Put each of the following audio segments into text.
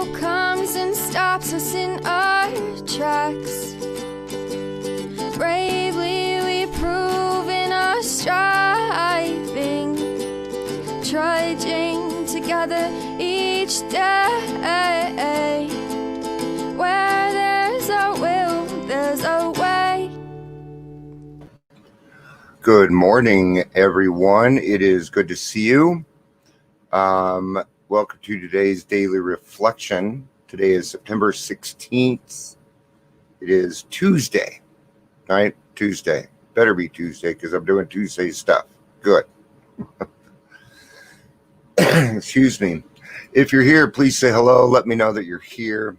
evil comes and stops us in our tracks. Bravely we prove in our striving, trudging together each day. Where there's a will, there's a way. Good morning, everyone. It is good to see you. Welcome to today's daily reflection. Today is September 16th. It is Tuesday, right? Tuesday. Better be Tuesday because I'm doing Tuesday stuff. Good. Excuse me. If you're here, please say hello. Let me know that you're here.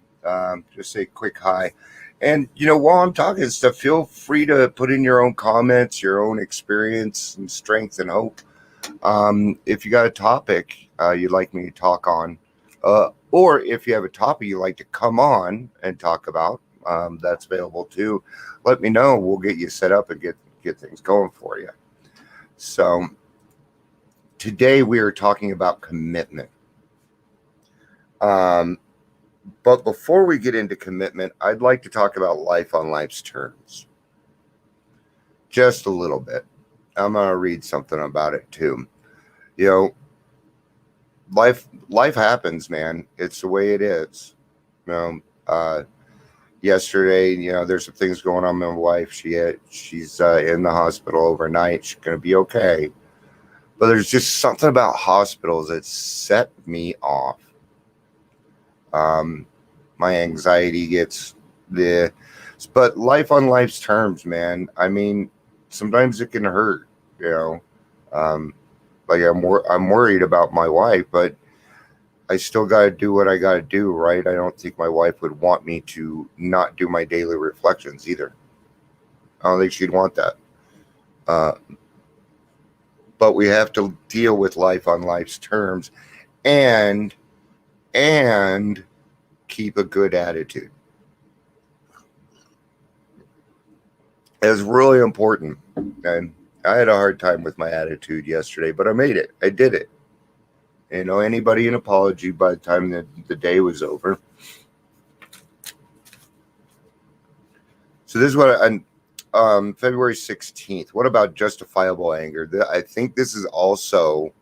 Just say a quick hi. And, while I'm talking stuff, feel free to put in your own comments, your own experience and strength and hope. If you got a topic you'd like me to talk on, or if you have a topic you'd like to come on and talk about, that's available too. Let me know. We'll get you set up and get things going for you. So today we are talking about commitment. But before we get into commitment, I'd like to talk about life on life's terms. Just a little bit. I'm going to read something about it too. Life happens, man. It's the way it is. Yesterday, there's some things going on with my wife. She's in the hospital overnight. She's going to be okay. But there's just something about hospitals that set me off. My anxiety gets but life on life's terms, man. I mean, sometimes it can hurt, like I'm worried about my wife, but I still got to do what I got to do, right? I don't think my wife would want me to not do my daily reflections either. I don't think she'd want that. But we have to deal with life on life's terms and keep a good attitude. It's really important. And I had a hard time with my attitude yesterday, but I made it. I did it. Anybody an apology by the time the day was over. So this is what February 16th. What about justifiable anger? I think this is also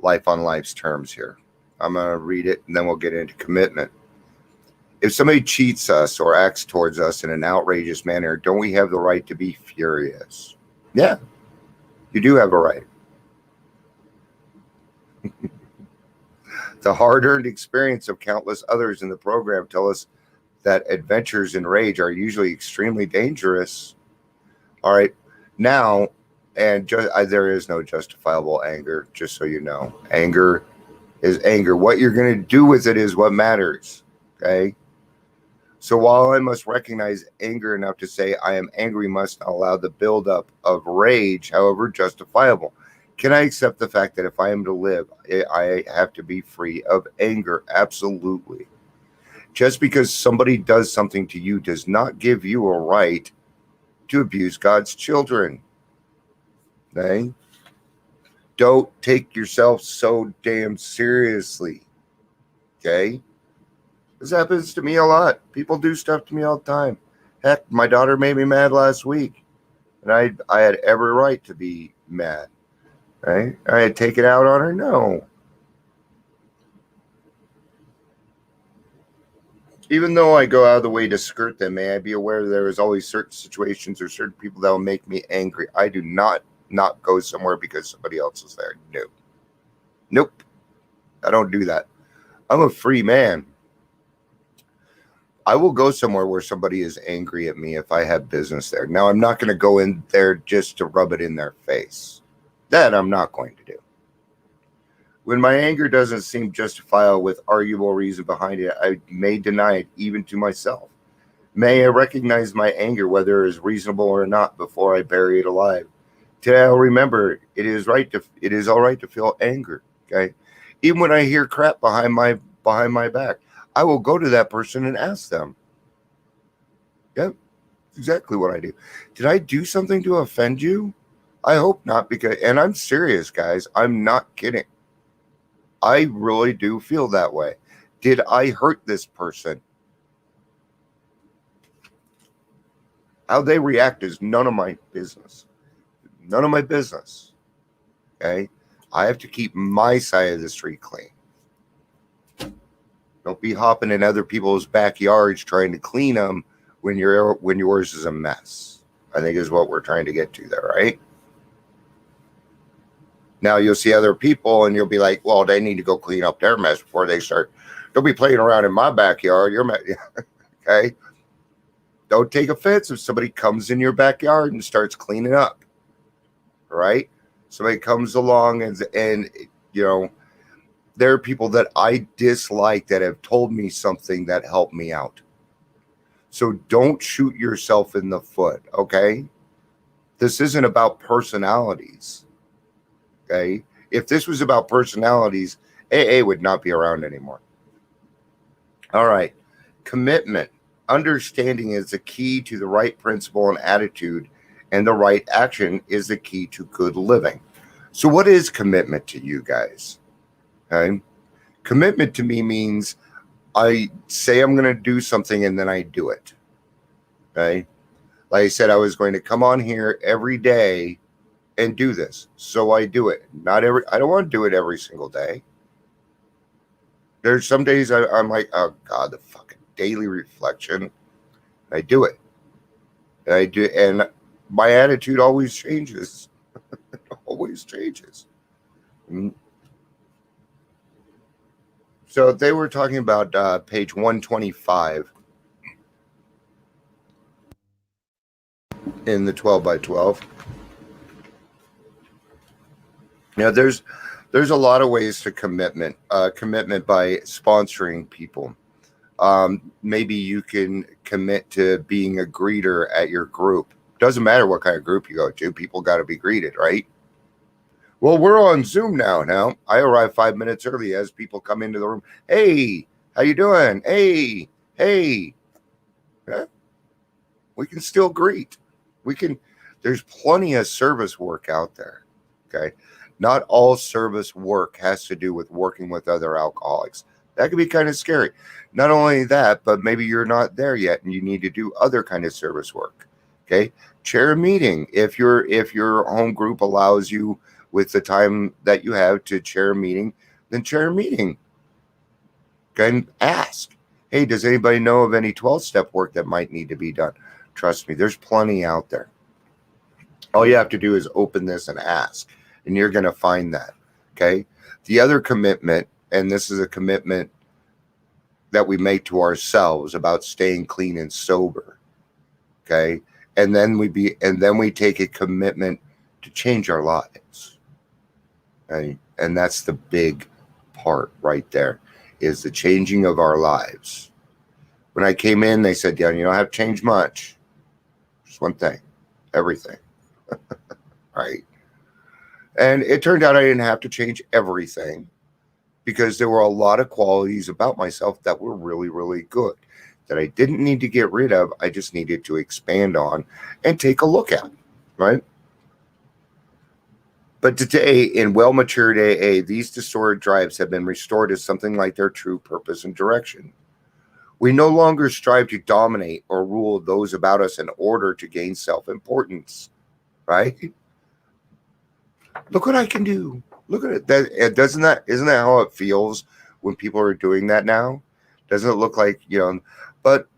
life on life's terms here. I'm going to read it and then we'll get into commitment. If somebody cheats us or acts towards us in an outrageous manner, don't we have the right to be furious? Yeah, you do have a right. The hard-earned experience of countless others in the program tell us that adventures in rage are usually extremely dangerous. All right, now, and there is no justifiable anger, just so you know. Anger is anger. What you're going to do with it is what matters, okay? So while I must recognize anger enough to say I am angry, must not allow the buildup of rage, however justifiable. Can I accept the fact that if I am to live, I have to be free of anger? Absolutely. Just because somebody does something to you does not give you a right to abuse God's children. Okay? Don't take yourself so damn seriously. Okay? This happens to me a lot. People do stuff to me all the time. Heck, my daughter made me mad last week. And I had every right to be mad. Right? I had taken out on her? No. Even though I go out of the way to skirt them, may I be aware that there is always certain situations or certain people that will make me angry. I do not go somewhere because somebody else is there. No. Nope. I don't do that. I'm a free man. I will go somewhere where somebody is angry at me if I have business there. Now, I'm not going to go in there just to rub it in their face. That I'm not going to do. When my anger doesn't seem justifiable with arguable reason behind it, I may deny it even to myself. May I recognize my anger, whether it is reasonable or not, before I bury it alive. Today I'll remember it is all right to feel anger. Okay? Even when I hear crap behind my back, I will go to that person and ask them. Yep, exactly what I do. Did I do something to offend you? I hope not, and I'm serious, guys. I'm not kidding. I really do feel that way. Did I hurt this person? How they react is none of my business. None of my business. Okay? I have to keep my side of the street clean. Don't be hopping in other people's backyards trying to clean them when yours is a mess. I think is what we're trying to get to there, right? Now you'll see other people and you'll be like, well, they need to go clean up their mess before they start. Don't be playing around in my backyard. Okay? Don't take offense if somebody comes in your backyard and starts cleaning up. Right? Somebody comes along and there are people that I dislike that have told me something that helped me out. So don't shoot yourself in the foot, okay? This isn't about personalities, okay? If this was about personalities, AA would not be around anymore. All right, commitment. Understanding is the key to the right principle and attitude, and the right action is the key to good living. So what is commitment to you guys? Okay? Commitment to me means I say I'm going to do something and then I do it. Okay? Like I said, I was going to come on here every day and do this. So I do it. I don't want to do it every single day. There's some days I'm like, oh God, the fucking daily reflection. I do it. And my attitude always changes. Always changes. So they were talking about page 125 in the 12 by 12. Now there's a lot of ways to commitment. Commitment by sponsoring people. Maybe you can commit to being a greeter at your group. Doesn't matter what kind of group you go to. People got to be greeted, right? Well, we're on Zoom now. I arrive 5 minutes early as people come into the room. Hey, how you doing? Hey. Yeah. We can still greet. There's plenty of service work out there. Okay. Not all service work has to do with working with other alcoholics. That can be kind of scary. Not only that, but maybe you're not there yet and you need to do other kind of service work. Okay. Chair a meeting. If your home group allows you with the time that you have to chair a meeting, then chair a meeting. Okay, and ask, hey, does anybody know of any 12-step work that might need to be done? Trust me, there's plenty out there. All you have to do is open this and ask, and you're going to find that. Okay. The other commitment, and this is a commitment that we make to ourselves about staying clean and sober. Okay. And then we take a commitment to change our lives. Okay? And that's the big part right there, is the changing of our lives. When I came in, they said, yeah, you don't have to change much. Just one thing, everything. Right? And it turned out I didn't have to change everything, because there were a lot of qualities about myself that were really, really good that I didn't need to get rid of. I just needed to expand on and take a look at, right? But today, in well-matured AA, these distorted drives have been restored to something like their true purpose and direction. We no longer strive to dominate or rule those about us in order to gain self-importance, right? Look what I can do. Look at it. Isn't that how it feels when people are doing that now? Doesn't it look like, but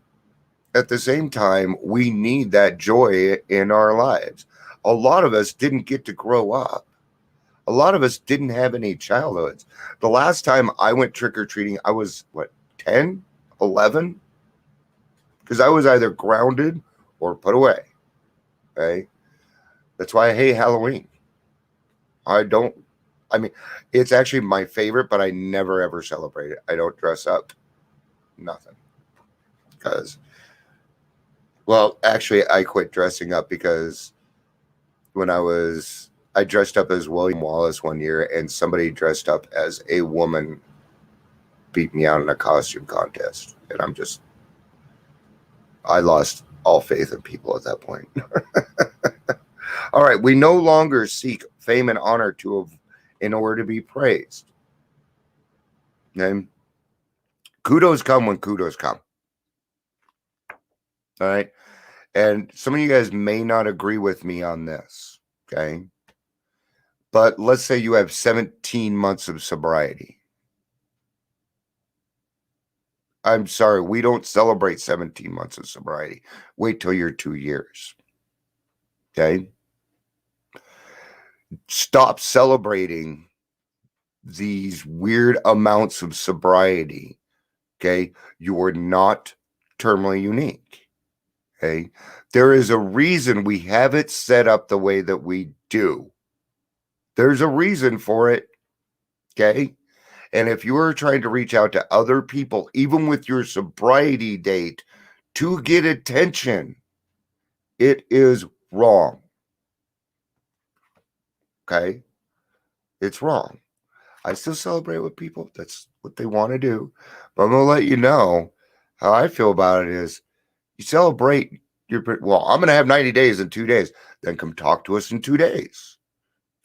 at the same time, we need that joy in our lives. A lot of us didn't get to grow up. A lot of us didn't have any childhoods. The last time I went trick-or-treating, I was, 10, 11? Because I was either grounded or put away. Okay? That's why I hate Halloween. It's actually my favorite, but I never, ever celebrate it. I don't dress up. Nothing. Because, actually, I quit dressing up because when I dressed up as William Wallace one year, and somebody dressed up as a woman beat me out in a costume contest. And I lost all faith in people at that point. All right. We no longer seek fame and honor in order to be praised. Okay? Kudos come when kudos come. All right. And some of you guys may not agree with me on this. Okay. But let's say you have 17 months of sobriety. I'm sorry, we don't celebrate 17 months of sobriety. Wait till you're 2 years. Okay. Stop celebrating these weird amounts of sobriety. Okay. You are not terminally unique. Okay. There is a reason we have it set up the way that we do. There's a reason for it. Okay. And if you are trying to reach out to other people, even with your sobriety date, to get attention, it is wrong. Okay. It's wrong. I still celebrate with people. That's what they want to do. But I'm going to let you know how I feel about it is you celebrate your, well, I'm going to have 90 days in 2 days. Then come talk to us in 2 days.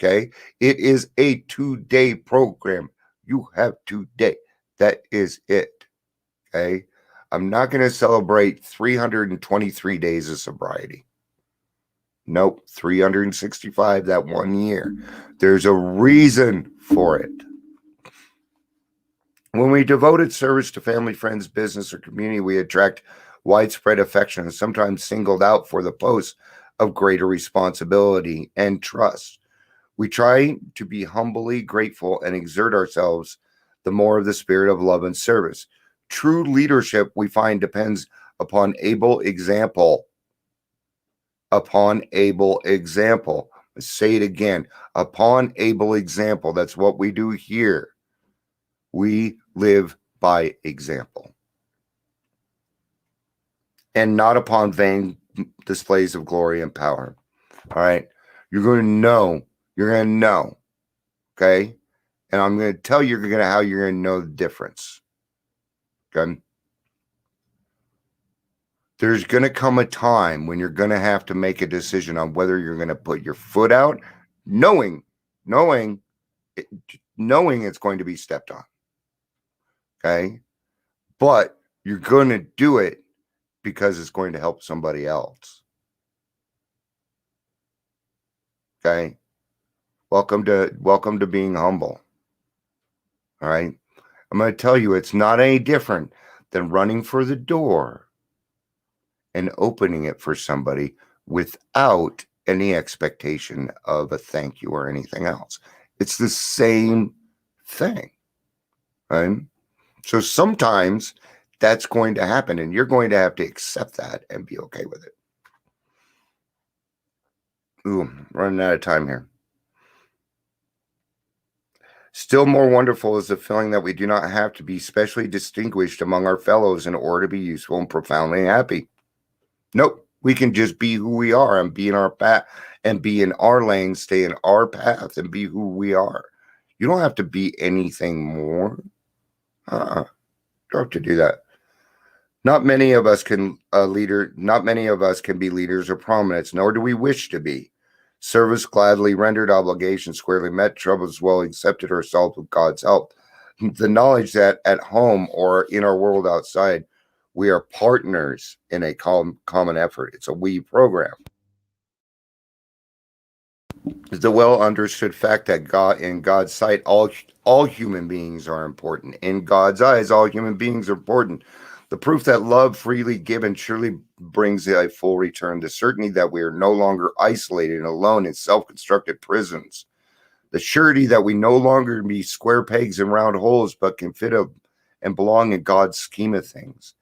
Okay. It is a 2-day program. You have 2 days. That is it. Okay. I'm not going to celebrate 323 days of sobriety. Nope. 365 that 1 year. There's a reason for it. When we devoted service to family, friends, business, or community, we attract widespread affection and sometimes singled out for the posts of greater responsibility and trust. We try to be humbly grateful and exert ourselves the more of the spirit of love and service. True leadership, we find, depends upon able example. Upon able example. Let's say it again. Upon able example. That's what we do here. We live by example. And not upon vain displays of glory and power. All right. You're going to know. You're going to know. Okay. And I'm going to tell you how you're going to know the difference. Okay. There's going to come a time when you're going to have to make a decision on whether you're going to put your foot out, knowing it's going to be stepped on. Okay. But you're going to do it because it's going to help somebody else. Okay. Welcome to being humble. All right. I'm going to tell you, it's not any different than running for the door and opening it for somebody without any expectation of a thank you or anything else. It's the same thing. Right? So sometimes that's going to happen and you're going to have to accept that and be okay with it. Ooh, running out of time here. Still more wonderful is the feeling that we do not have to be specially distinguished among our fellows in order to be useful and profoundly happy. Nope. We can just be who we are and be in our path and be in our lane, stay in our path and be who we are. You don't have to be anything more. You don't have to do that. Not many of us can be leaders or prominents, nor do we wish to be. Service gladly rendered, obligations squarely met, troubles well accepted or solved with God's help. The knowledge that at home or in our world outside, we are partners in a common effort. It's a we program. It's the well understood fact that God, in God's sight, all human beings are important. In God's eyes, all human beings are important. The proof that love freely given surely brings a full return. The certainty that we are no longer isolated and alone in self-constructed prisons. The surety that we no longer be square pegs in round holes, but can fit up and belong in God's scheme of things.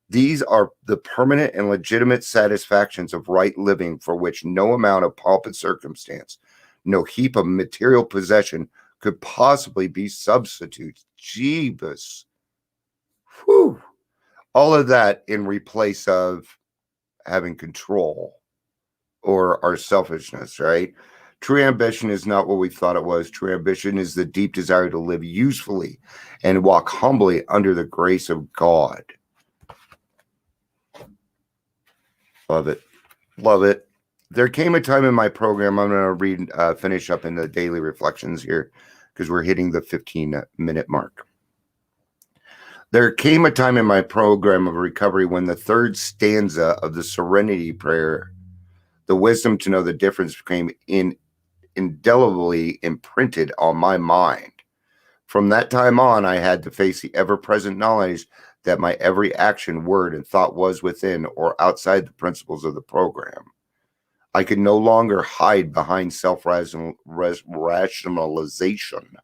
These are the permanent and legitimate satisfactions of right living for which no amount of pomp and circumstance, no heap of material possession could possibly be substitutes. Jeebus. Whew. All of that in replace of having control or our selfishness, right? True ambition is not what we thought it was. True ambition is the deep desire to live usefully and walk humbly under the grace of God. Love it. Love it. There came a time in my program, I'm going to finish up in the daily reflections here because we're hitting the 15-minute mark. There came a time in my program of recovery when the third stanza of the Serenity Prayer, the wisdom to know the difference, became indelibly imprinted on my mind. From that time on, I had to face the ever-present knowledge that my every action, word, and thought was within or outside the principles of the program. I could no longer hide behind self-rationalization,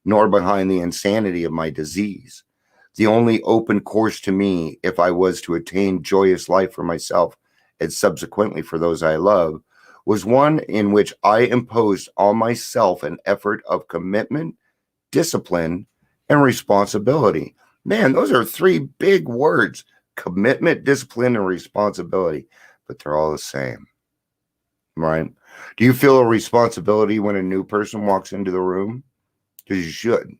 nor behind the insanity of my disease. The only open course to me, if I was to attain joyous life for myself and subsequently for those I love, was one in which I imposed on myself an effort of commitment, discipline, and responsibility. Man, those are three big words: commitment, discipline, and responsibility, but they're all the same, right? Do you feel a responsibility when a new person walks into the room? Because you should,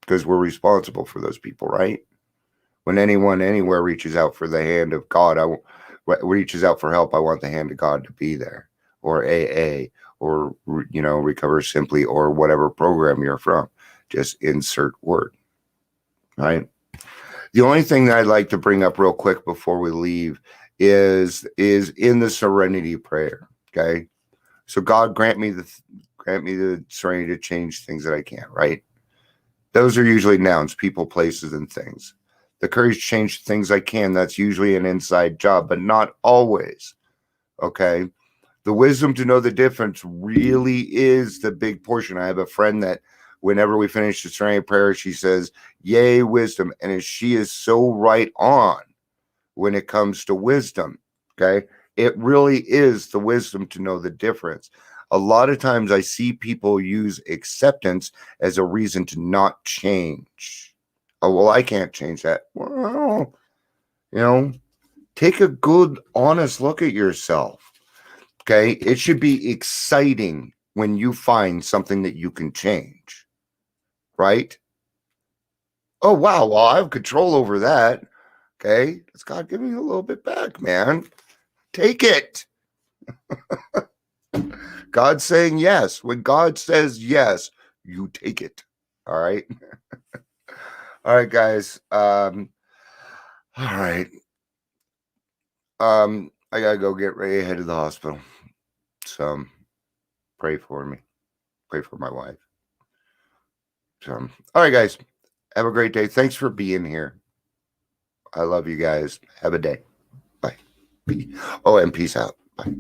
because we're responsible for those people, right? When anyone anywhere reaches out for the hand of God, reaches out for help, I want the hand of God to be there, or AA, or Recover Simply, or whatever program you're from. Just insert word, right? The only thing that I'd like to bring up real quick before we leave is in the Serenity Prayer. Okay, so God grant me the serenity to change things that I can't. Right? Those are usually nouns, people, places, and things. The courage to change things I can. That's usually an inside job, but not always. Okay. The wisdom to know the difference really is the big portion. I have a friend that whenever we finish the Serenity Prayer, she says, "Yay, wisdom." And she is so right on when it comes to wisdom. Okay. It really is the wisdom to know the difference. A lot of times I see people use acceptance as a reason to not change. Oh, well, I can't change that. Well, take a good, honest look at yourself. Okay. It should be exciting when you find something that you can change, right? Oh, wow. Well, I have control over that. Okay. It's God giving you a little bit back, man. Take it. God's saying yes. When God says yes, you take it. All right. All right, guys. All right. I gotta go get ready to head to the hospital. So pray for me. Pray for my wife. So all right, guys. Have a great day. Thanks for being here. I love you guys. Have a day. Bye. Oh, and peace out. Bye.